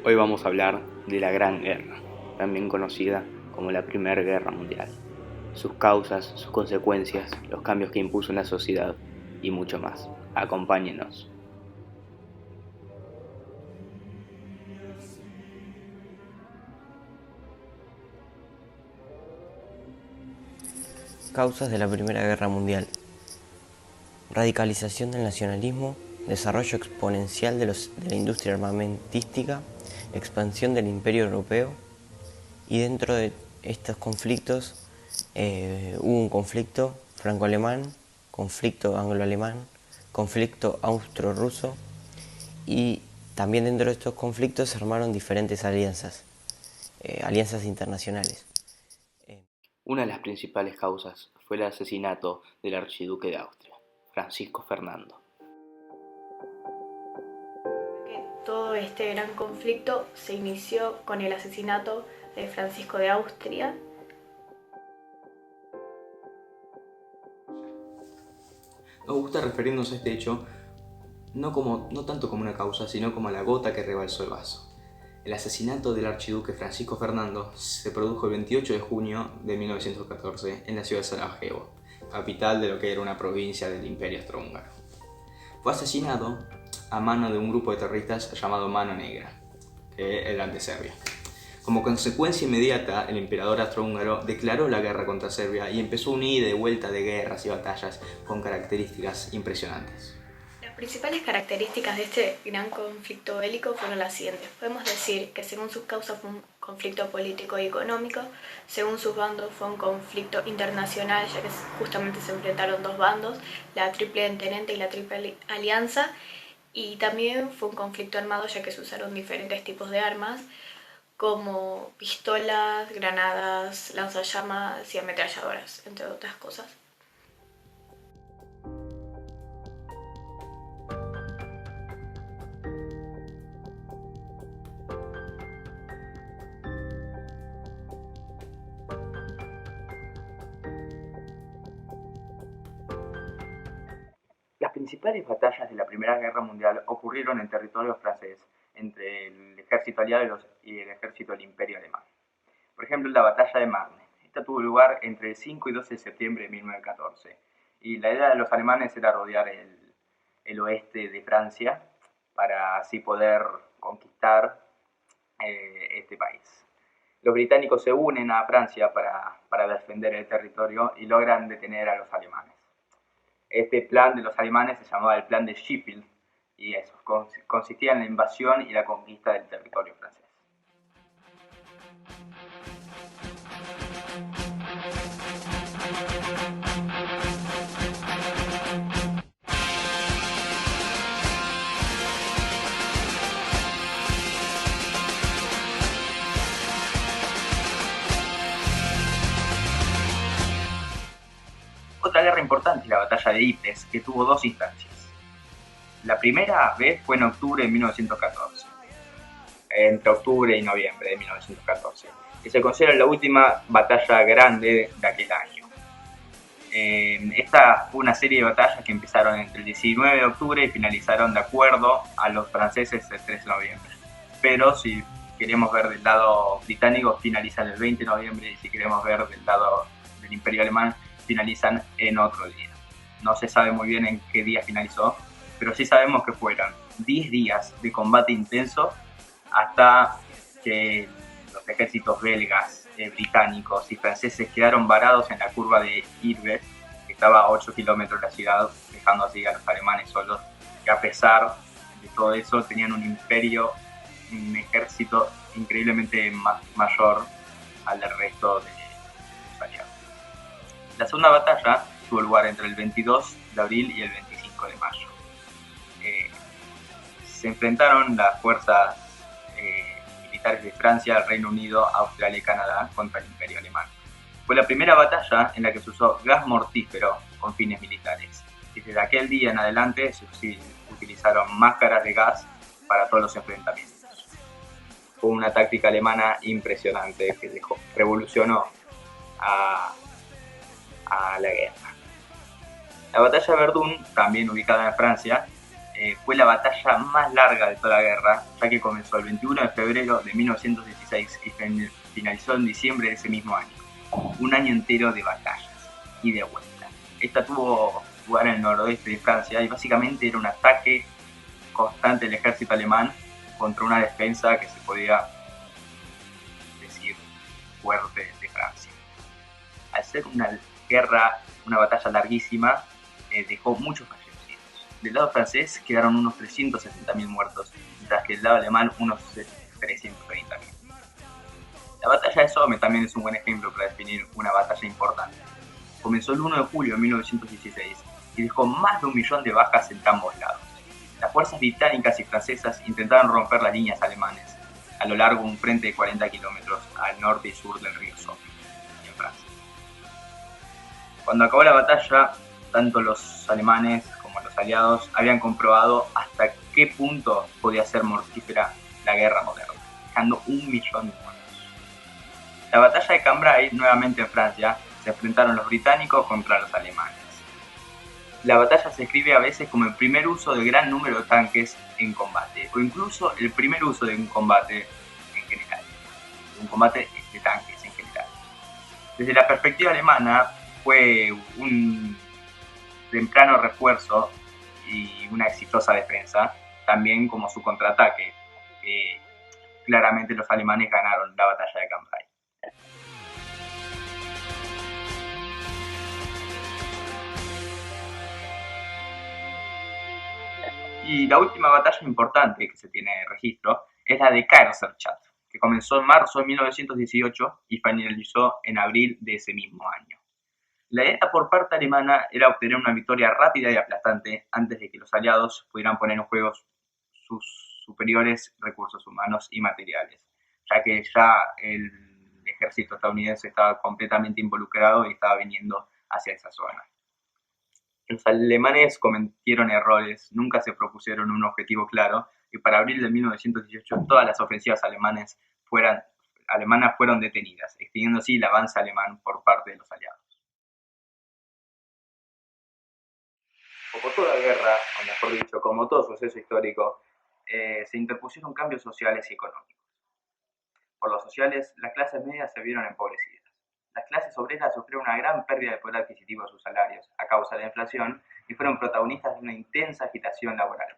Hoy vamos a hablar de la Gran Guerra, también conocida como la Primera Guerra Mundial, sus causas, sus consecuencias, los cambios que impuso en la sociedad y mucho más. Acompáñenos. Causas de la Primera Guerra Mundial: radicalización del nacionalismo, desarrollo exponencial de la industria armamentística, expansión del Imperio Europeo, y dentro de estos conflictos hubo un conflicto franco-alemán, conflicto anglo-alemán, conflicto austro-ruso, y también dentro de estos conflictos se armaron diferentes alianzas, alianzas internacionales. Una de las principales causas fue el asesinato del archiduque de Austria, Francisco Fernando. Todo este gran conflicto se inició con el asesinato de Francisco de Austria. Nos gusta referirnos a este hecho no tanto como una causa, sino como la gota que rebalsó el vaso. El asesinato del archiduque Francisco Fernando se produjo el 28 de junio de 1914 en la ciudad de Sarajevo, capital de lo que era una provincia del Imperio Austrohúngaro. Fue asesinado a mano de un grupo de terroristas llamado Mano Negra, que eran de Serbia. Como consecuencia inmediata, el emperador austrohúngaro declaró la guerra contra Serbia y empezó una ida y vuelta de guerras y batallas con características impresionantes. Las principales características de este gran conflicto bélico fueron las siguientes. Podemos decir que según sus causas fue un conflicto político y económico, según sus bandos fue un conflicto internacional, ya que justamente se enfrentaron dos bandos, la Triple Entente y la Triple Alianza, y también fue un conflicto armado, ya que se usaron diferentes tipos de armas, como pistolas, granadas, lanzallamas y ametralladoras, entre otras cosas. Las principales batallas de la Primera Guerra Mundial ocurrieron en territorio francés, entre el ejército aliado y el ejército del Imperio Alemán. Por ejemplo, la batalla de Marne. Esta tuvo lugar entre el 5 y 12 de septiembre de 1914, y la idea de los alemanes era rodear el oeste de Francia para así poder conquistar este país. Los británicos se unen a Francia para defender el territorio y logran detener a los alemanes. Este plan de los alemanes se llamaba el plan de Sheffield y eso consistía en la invasión y la conquista del territorio francés. Otra guerra importante es la batalla de Ypres, que tuvo dos instancias. La primera vez fue en octubre de 1914, entre octubre y noviembre de 1914, que se considera la última batalla grande de aquel año. Esta fue una serie de batallas que empezaron entre el 19 de octubre y finalizaron de acuerdo a los franceses el 3 de noviembre. Pero si queremos ver del lado británico, finalizan el 20 de noviembre, y si queremos ver del lado del Imperio Alemán, finalizan en otro día. No se sabe muy bien en qué día finalizó, pero sí sabemos que fueron 10 días de combate intenso hasta que los ejércitos belgas, británicos y franceses quedaron varados en la curva de Ypres, que estaba a 8 kilómetros de la ciudad, dejando así a los alemanes solos, que a pesar de todo eso tenían un imperio, un ejército increíblemente mayor al del resto de los aliados. La segunda batalla tuvo lugar entre el 22 de abril y el 25 de mayo. Se enfrentaron las fuerzas militares de Francia, Reino Unido, Australia y Canadá contra el Imperio Alemán. Fue la primera batalla en la que se usó gas mortífero con fines militares. Y desde aquel día en adelante se utilizaron máscaras de gas para todos los enfrentamientos. Fue una táctica alemana impresionante que revolucionó a la guerra. La batalla de Verdún, también ubicada en Francia, fue la batalla más larga de toda la guerra, ya que comenzó el 21 de febrero de 1916 y finalizó en diciembre de ese mismo año. Un año entero de batallas y de vuelta. Esta tuvo lugar en el noroeste de Francia y básicamente era un ataque constante del ejército alemán contra una defensa que se podía decir fuerte de Francia. Al ser una guerra, una batalla larguísima, dejó muchos fallecidos. Del lado francés quedaron unos 360.000 muertos, mientras que del lado alemán unos 320.000. La batalla de Somme también es un buen ejemplo para definir una batalla importante. Comenzó el 1 de julio de 1916 y dejó más de 1 millón de bajas en ambos lados. Las fuerzas británicas y francesas intentaron romper las líneas alemanes a lo largo de un frente de 40 kilómetros al norte y sur del río Somme, en Francia. Cuando acabó la batalla, tanto los alemanes como los aliados habían comprobado hasta qué punto podía ser mortífera la guerra moderna, dejando 1 millón de muertos. La batalla de Cambrai, nuevamente en Francia, se enfrentaron los británicos contra los alemanes. La batalla se escribe a veces como el primer uso de gran número de tanques en combate, o incluso el primer uso de un combate en general, un combate de tanques en general. Desde la perspectiva alemana, fue un temprano refuerzo y una exitosa defensa, también como su contraataque. Claramente los alemanes ganaron la batalla de Cambrai. Y la última batalla importante que se tiene registro es la de Kaiserstadt, que comenzó en marzo de 1918 y finalizó en abril de ese mismo año. La idea por parte alemana era obtener una victoria rápida y aplastante antes de que los aliados pudieran poner en juego sus superiores recursos humanos y materiales, ya que ya el ejército estadounidense estaba completamente involucrado y estaba viniendo hacia esa zona. Los alemanes cometieron errores, nunca se propusieron un objetivo claro y para abril de 1918 todas las ofensivas alemanas fueron detenidas, extendiendo así el avance alemán por parte de los aliados. Como toda guerra, o mejor dicho, como todo suceso histórico, se interpusieron cambios sociales y económicos. Por los sociales, las clases medias se vieron empobrecidas. Las clases obreras sufrieron una gran pérdida de poder adquisitivo de sus salarios a causa de la inflación y fueron protagonistas de una intensa agitación laboral.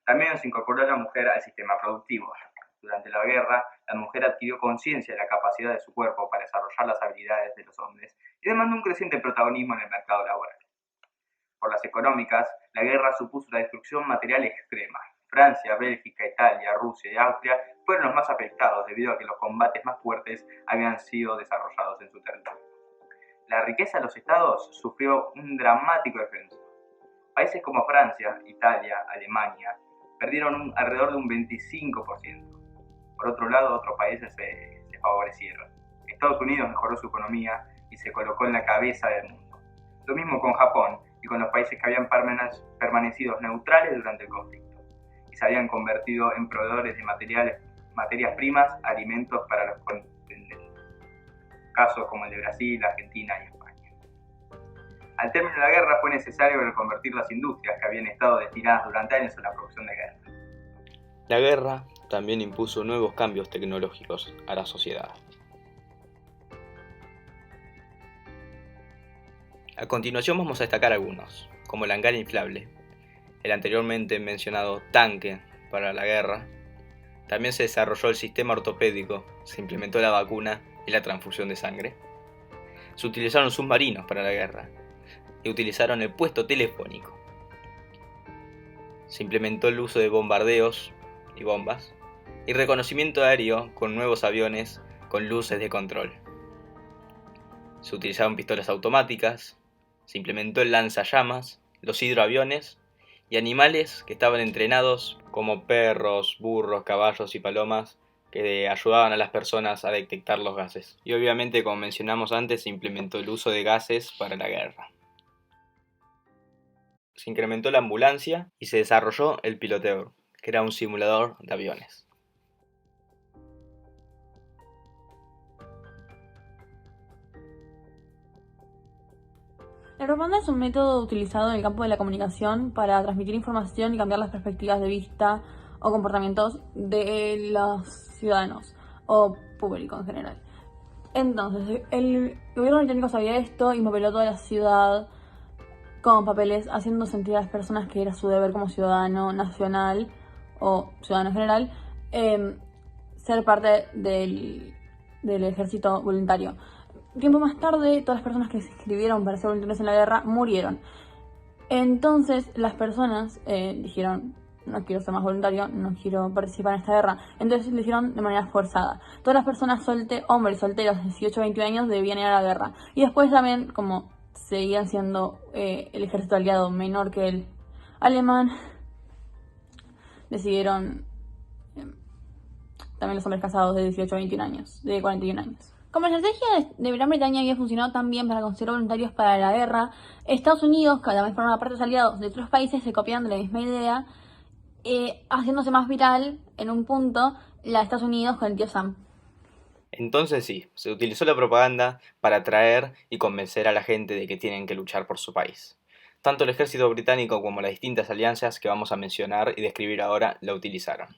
También se incorporó la mujer al sistema productivo. Durante la guerra, la mujer adquirió conciencia de la capacidad de su cuerpo para desarrollar las habilidades de los hombres y demandó un creciente protagonismo en el mercado laboral. Por las económicas, la guerra supuso una destrucción material extrema. Francia, Bélgica, Italia, Rusia y Austria fueron los más afectados debido a que los combates más fuertes habían sido desarrollados en su territorio. La riqueza de los estados sufrió un dramático descenso. Países como Francia, Italia, Alemania perdieron alrededor de un 25%. Por otro lado, otros países se favorecieron. Estados Unidos mejoró su economía y se colocó en la cabeza del mundo. Lo mismo con Japón y con los países que habían permanecido neutrales durante el conflicto y se habían convertido en proveedores de materias primas, alimentos para los continentes. Casos como el de Brasil, Argentina y España. Al término de la guerra fue necesario reconvertir las industrias que habían estado destinadas durante años a la producción de guerra. La guerra también impuso nuevos cambios tecnológicos a la sociedad. A continuación vamos a destacar algunos, como el hangar inflable, el anteriormente mencionado tanque para la guerra. También se desarrolló el sistema ortopédico, se implementó la vacuna y la transfusión de sangre. Se utilizaron submarinos para la guerra y utilizaron el puesto telefónico. Se implementó el uso de bombardeos y bombas y reconocimiento aéreo con nuevos aviones con luces de control. Se utilizaron pistolas automáticas, se implementó el lanzallamas, los hidroaviones y animales que estaban entrenados como perros, burros, caballos y palomas que ayudaban a las personas a detectar los gases. Y obviamente, como mencionamos antes, se implementó el uso de gases para la guerra. Se incrementó la ambulancia y se desarrolló el piloteo, que era un simulador de aviones. En La propaganda es un método utilizado en el campo de la comunicación para transmitir información y cambiar las perspectivas de vista o comportamientos de los ciudadanos o público en general. Entonces, el gobierno británico sabía esto y movilizó toda la ciudad con papeles, haciendo sentir a las personas que era su deber como ciudadano nacional o ciudadano general ser parte del ejército voluntario. Tiempo más tarde, todas las personas que se inscribieron para ser voluntarios en la guerra murieron. Entonces, las personas dijeron: no quiero ser más voluntario, no quiero participar en esta guerra. Entonces lo hicieron de manera forzada. Todas las personas hombres solteros de 18 a 21 años debían ir a la guerra. Y después también, como seguían siendo el ejército aliado menor que el alemán, decidieron también los hombres casados de 18 a 21 años, de 41 años. Como la estrategia de Gran Bretaña había funcionado tan bien para conseguir voluntarios para la guerra, Estados Unidos, cada vez formaba parte de los aliados de otros países, se copiaron de la misma idea, haciéndose más viral en un punto la de Estados Unidos con el tío Sam. Entonces sí, se utilizó la propaganda para atraer y convencer a la gente de que tienen que luchar por su país. Tanto el ejército británico como las distintas alianzas que vamos a mencionar y describir ahora la utilizaron.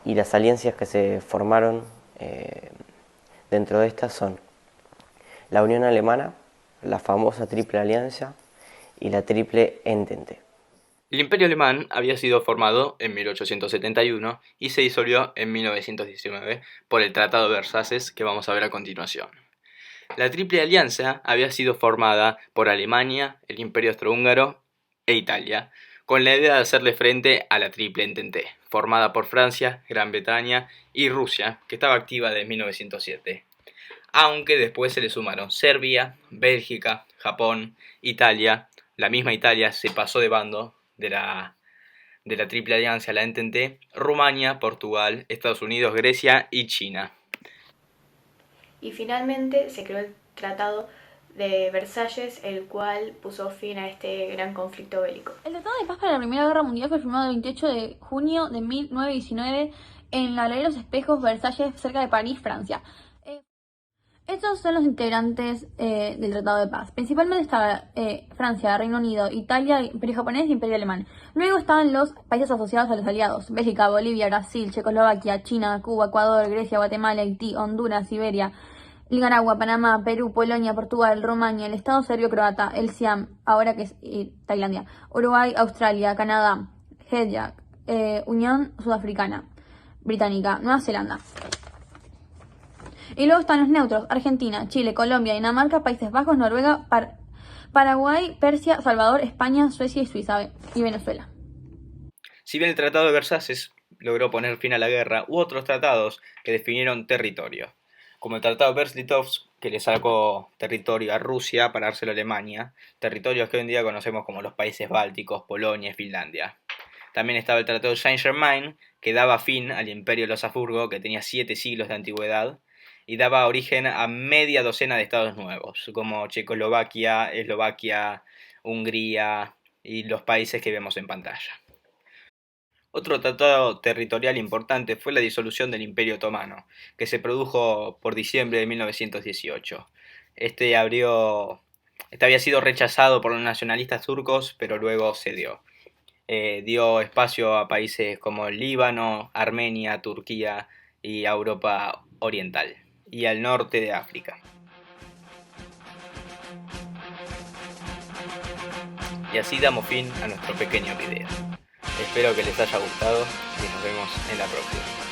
Y las alianzas que se formaron dentro de estas son la Unión Alemana, la famosa Triple Alianza y la Triple Entente. El Imperio Alemán había sido formado en 1871 y se disolvió en 1919 por el Tratado de Versalles que vamos a ver a continuación. La Triple Alianza había sido formada por Alemania, el Imperio Austrohúngaro e Italia, con la idea de hacerle frente a la Triple Entente, formada por Francia, Gran Bretaña y Rusia, que estaba activa desde 1907. Aunque después se le sumaron Serbia, Bélgica, Japón, Italia. La misma Italia se pasó de bando de la Triple Alianza, la Entente, Rumania, Portugal, Estados Unidos, Grecia y China. Y finalmente se creó el Tratado de Versalles, el cual puso fin a este gran conflicto bélico. El Tratado de Paz para la Primera Guerra Mundial fue firmado el 28 de junio de 1919 en la Galería de los Espejos, Versalles, cerca de París, Francia. Estos son los integrantes del Tratado de Paz. Principalmente estaba Francia, Reino Unido, Italia, Imperio Japonés y Imperio Alemán. Luego estaban los países asociados a los aliados: Bélgica, Bolivia, Brasil, Checoslovaquia, China, Cuba, Ecuador, Grecia, Guatemala, Haití, Honduras, Siberia, Nicaragua, Panamá, Perú, Polonia, Portugal, Rumania, el Estado serbio-croata, el Siam, ahora que es Tailandia, Uruguay, Australia, Canadá, Georgia, Unión Sudafricana, Británica, Nueva Zelanda. Y luego están los neutros: Argentina, Chile, Colombia, Dinamarca, Países Bajos, Noruega, Paraguay, Persia, Salvador, España, Suecia y Suiza y Venezuela. Si bien el Tratado de Versalles logró poner fin a la guerra, hubo otros tratados que definieron territorio, como el Tratado de Brest-Litovsk, que le sacó territorio a Rusia para dárselo a Alemania, territorios que hoy en día conocemos como los países bálticos, Polonia y Finlandia. También estaba el Tratado de Saint-Germain, que daba fin al Imperio de los Habsburgo, que tenía 7 siglos de antigüedad, y daba origen a media docena de estados nuevos, como Checoslovaquia, Eslovaquia, Hungría y los países que vemos en pantalla. Otro tratado territorial importante fue la disolución del Imperio Otomano, que se produjo por diciembre de 1918. Este había sido rechazado por los nacionalistas turcos, pero luego cedió. Dio espacio a países como el Líbano, Armenia, Turquía y a Europa Oriental y al norte de África. Y así damos fin a nuestro pequeño video. Espero que les haya gustado y nos vemos en la próxima.